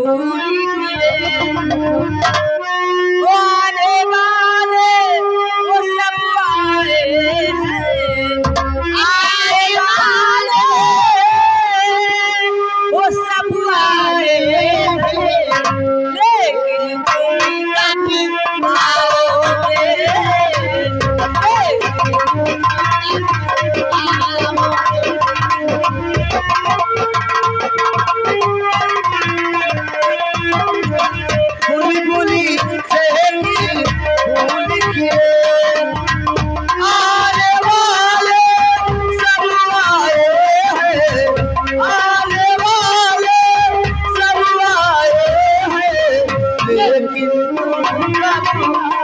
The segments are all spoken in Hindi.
फूल खिले, वो आने वाले वो सब आए हैं, आने वाले वो सब आए हैं, लेकिन तुम कब आओगे, बुली बुली चहेती फूल खिले, आने वाले सब आए हैं, आने वाले सब आए हैं, लेकिन तुम कब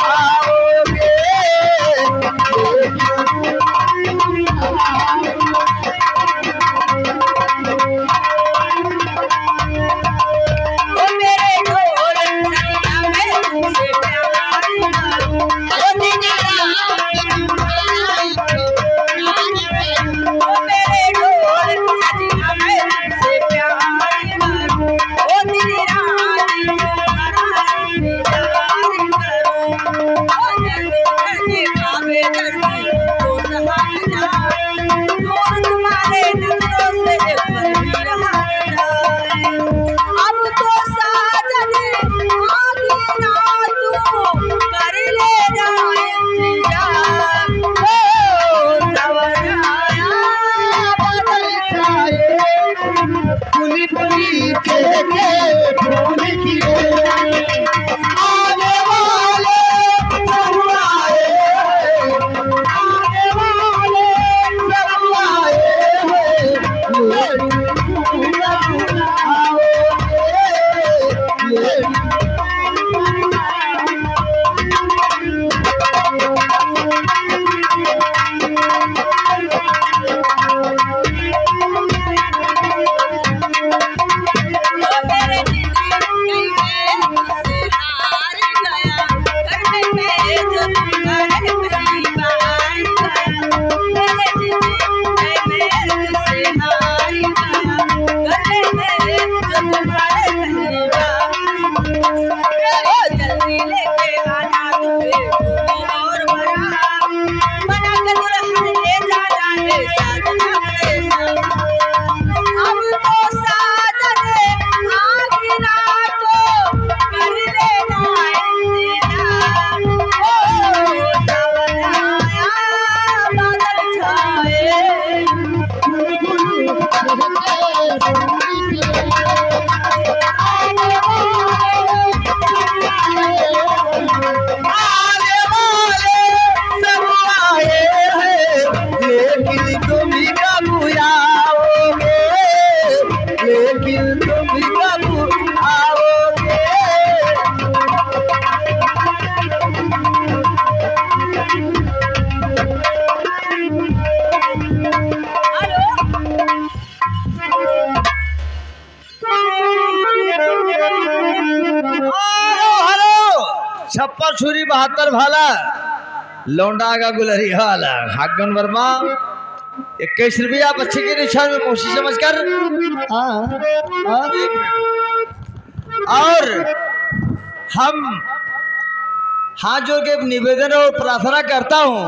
आओगे, बुली बुली चहेती फूल खिले, आने वाले सब आए हैं, आने वाले सब आए हैं, लेकिन तुम कब आओगे, छप्पर छुरी 72 भाला लौंडा का गुलरी वाला हागन वर्मा 21 रुपया बच्चे के निशान में मोशी समझकर और हम हाथ जोड़ के निवेदन और प्रार्थना करता हूँ।